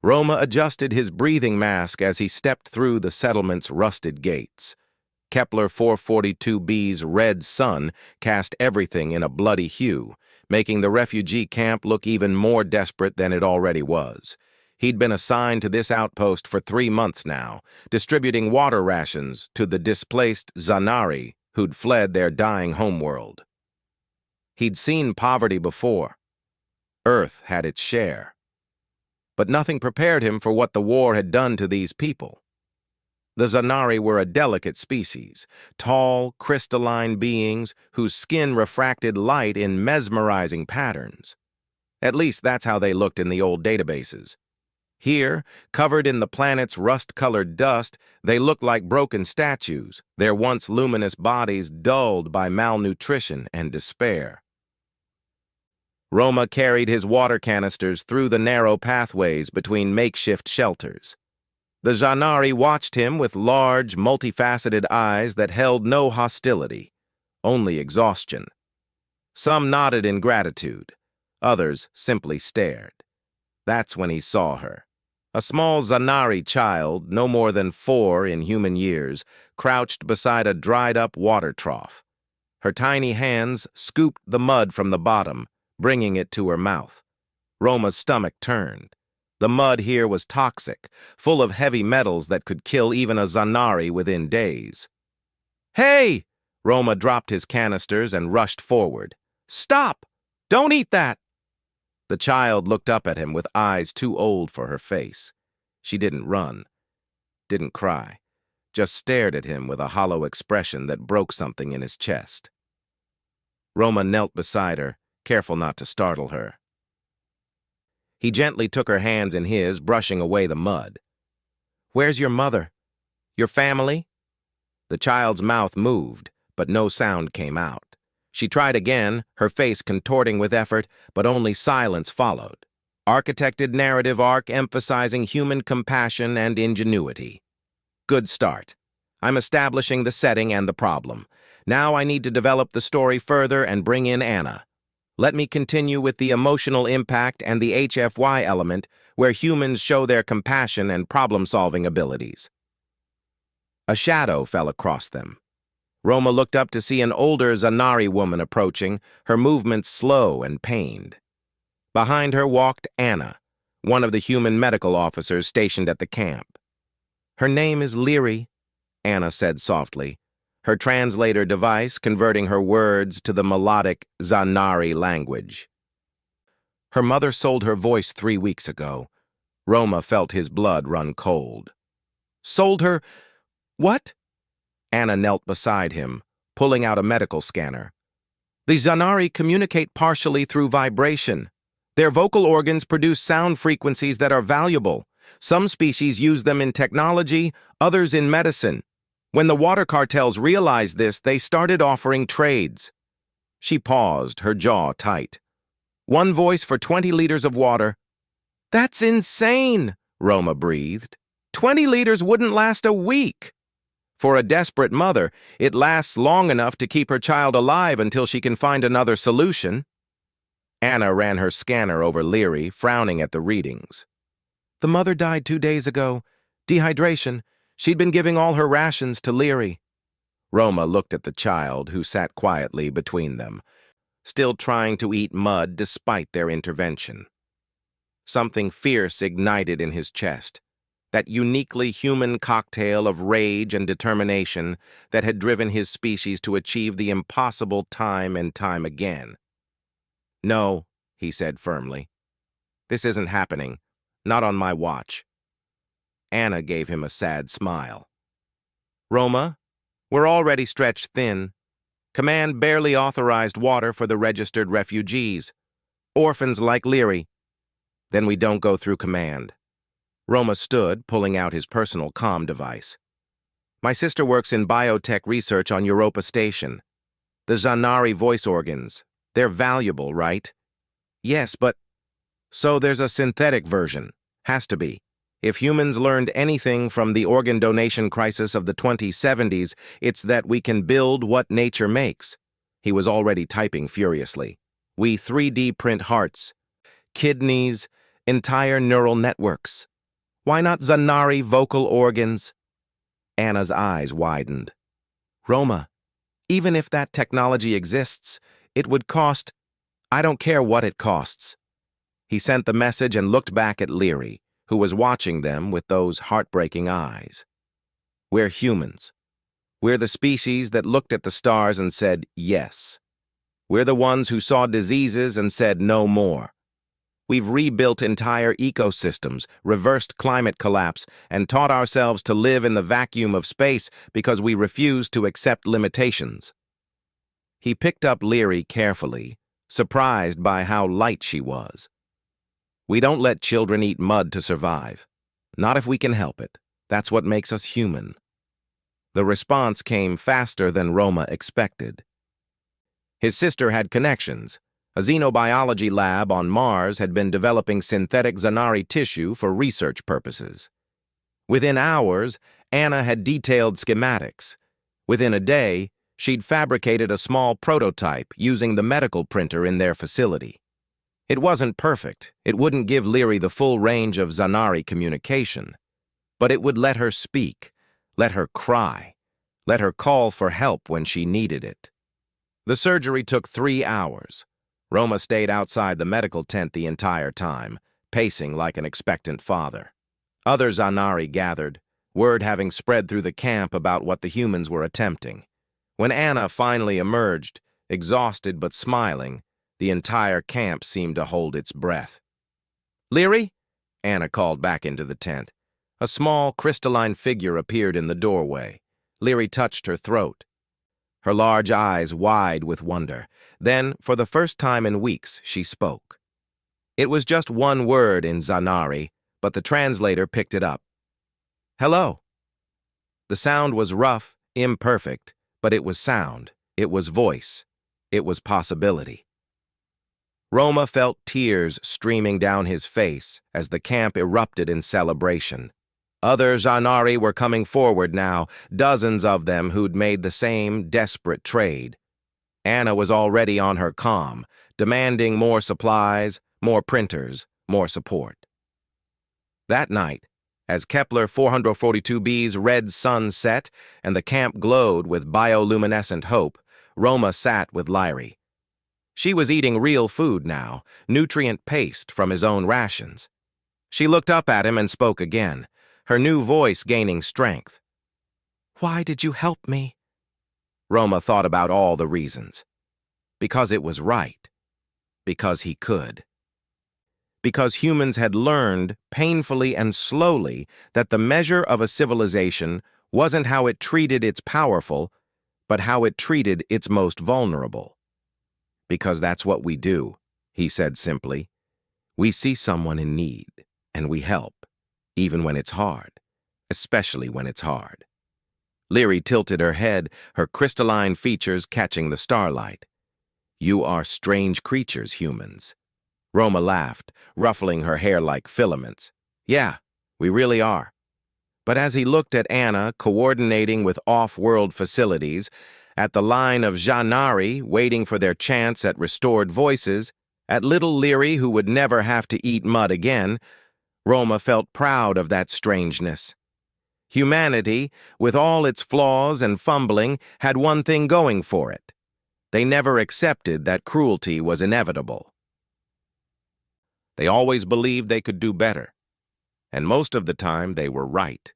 Roma adjusted his breathing mask as he stepped through the settlement's rusted gates. Kepler 442b's red sun cast everything in a bloody hue, making the refugee camp look even more desperate than it already was. He'd been assigned to this outpost for 3 months now, distributing water rations to the displaced Zanari who'd fled their dying homeworld. He'd seen poverty before. Earth had its share. But nothing prepared him for what the war had done to these people. The Zanari were a delicate species, tall, crystalline beings whose skin refracted light in mesmerizing patterns. At least that's how they looked in the old databases. Here, covered in the planet's rust-colored dust, they looked like broken statues, their once luminous bodies dulled by malnutrition and despair. Roma carried his water canisters through the narrow pathways between makeshift shelters. The Zanari watched him with large, multifaceted eyes that held no hostility, only exhaustion. Some nodded in gratitude, others simply stared. That's when he saw her. A small Zanari child, no more than 4 in human years, crouched beside a dried-up water trough. Her tiny hands scooped the mud from the bottom, bringing it to her mouth. Roma's stomach turned. The mud here was toxic, full of heavy metals that could kill even a Zanari within days. "Hey!" Roma dropped his canisters and rushed forward. "Stop! Don't eat that!" The child looked up at him with eyes too old for her face. She didn't run, didn't cry, just stared at him with a hollow expression that broke something in his chest. Roma knelt beside her, careful not to startle her. He gently took her hands in his, brushing away the mud. "Where's your mother? Your family?" The child's mouth moved, but no sound came out. She tried again, her face contorting with effort, but only silence followed. Architected narrative arc emphasizing human compassion and ingenuity. Good start. I'm establishing the setting and the problem. Now I need to develop the story further and bring in Anna. Let me continue with the emotional impact and the HFY element, where humans show their compassion and problem-solving abilities. A shadow fell across them. Roma looked up to see an older Zanari woman approaching, her movements slow and pained. Behind her walked Anna, one of the human medical officers stationed at the camp. "Her name is Leary," Anna said softly, her translator device converting her words to the melodic Zanari language. Her mother sold her voice 3 weeks ago. Roma felt his blood run cold. "Sold her? What?" Anna knelt beside him, pulling out a medical scanner. "The Zanari communicate partially through vibration. Their vocal organs produce sound frequencies that are valuable. Some species use them in technology, others in medicine. When the water cartels realized this, they started offering trades." She paused, her jaw tight. "1 voice for 20 liters of water." "That's insane," Roma breathed. 20 liters wouldn't last a week. For a desperate mother, it lasts long enough to keep her child alive until she can find another solution. Anna ran her scanner over Leary, frowning at the readings. "The mother died 2 days ago. Dehydration. She'd been giving all her rations to Leary." Roma looked at the child, who sat quietly between them, still trying to eat mud despite their intervention. Something fierce ignited in his chest, that uniquely human cocktail of rage and determination that had driven his species to achieve the impossible time and time again. "No," he said firmly. "This isn't happening. Not on my watch." Anna gave him a sad smile. "Roma, we're already stretched thin. Command barely authorized water for the registered refugees. Orphans like Leary. Then we don't go through command." Roma stood, pulling out his personal comm device. "My sister works in biotech research on Europa Station. The Zanari voice organs. They're valuable, right?" "Yes, but..." "So there's a synthetic version. Has to be. If humans learned anything from the organ donation crisis of the 2070s, it's that we can build what nature makes." He was already typing furiously. "We 3D print hearts, kidneys, entire neural networks. Why not Zanari vocal organs? Anna's eyes widened. Roma, even if that technology exists, it would cost. I don't care what it costs. He sent the message and looked back at Leary, who was watching them with those heartbreaking eyes. We're humans. We're the species that looked at the stars and said yes. We're the ones who saw diseases and said no more. We've rebuilt entire ecosystems, reversed climate collapse, and taught ourselves to live in the vacuum of space because we refused to accept limitations. He picked up Leary carefully, surprised by how light she was. We don't let children eat mud to survive. Not if we can help it. That's what makes us human. The response came faster than Roma expected. His sister had connections. A xenobiology lab on Mars had been developing synthetic Zanari tissue for research purposes. Within hours, Anna had detailed schematics. Within a day, she'd fabricated a small prototype using the medical printer in their facility. It wasn't perfect. It wouldn't give Leary the full range of Zanari communication. But it would let her speak, let her cry, let her call for help when she needed it. The surgery took 3 hours. Roma stayed outside the medical tent the entire time, pacing like an expectant father. Other Zanari gathered, word having spread through the camp about what the humans were attempting. When Anna finally emerged, exhausted but smiling, the entire camp seemed to hold its breath. "Leary?" Anna called back into the tent. A small, crystalline figure appeared in the doorway. Leary touched her throat. Her large eyes wide with wonder. Then, for the first time in weeks, she spoke. It was just one word in Zanari, but the translator picked it up. "Hello." The sound was rough, imperfect, but it was sound. It was voice. It was possibility. Roma felt tears streaming down his face as the camp erupted in celebration. Other Zanari were coming forward now, dozens of them who'd made the same desperate trade. Anna was already on her comm, demanding more supplies, more printers, more support. That night, as Kepler 442b's red sun set and the camp glowed with bioluminescent hope, Roma sat with Leary. She was eating real food now, nutrient paste from his own rations. She looked up at him and spoke again, her new voice gaining strength. "Why did you help me?" Roma thought about all the reasons. Because it was right. Because he could. Because humans had learned, painfully and slowly, that the measure of a civilization wasn't how it treated its powerful, but how it treated its most vulnerable. Because that's what we do, he said simply. We see someone in need, and we help. Even when it's hard, especially when it's hard. Leary tilted her head, her crystalline features catching the starlight. You are strange creatures, humans. Roma laughed, ruffling her hair like filaments. Yeah, we really are. But as he looked at Anna coordinating with off-world facilities, at the line of Zanari waiting for their chance at restored voices, at little Leary who would never have to eat mud again, Roma felt proud of that strangeness. Humanity, with all its flaws and fumbling, had one thing going for it. They never accepted that cruelty was inevitable. They always believed they could do better, and most of the time they were right.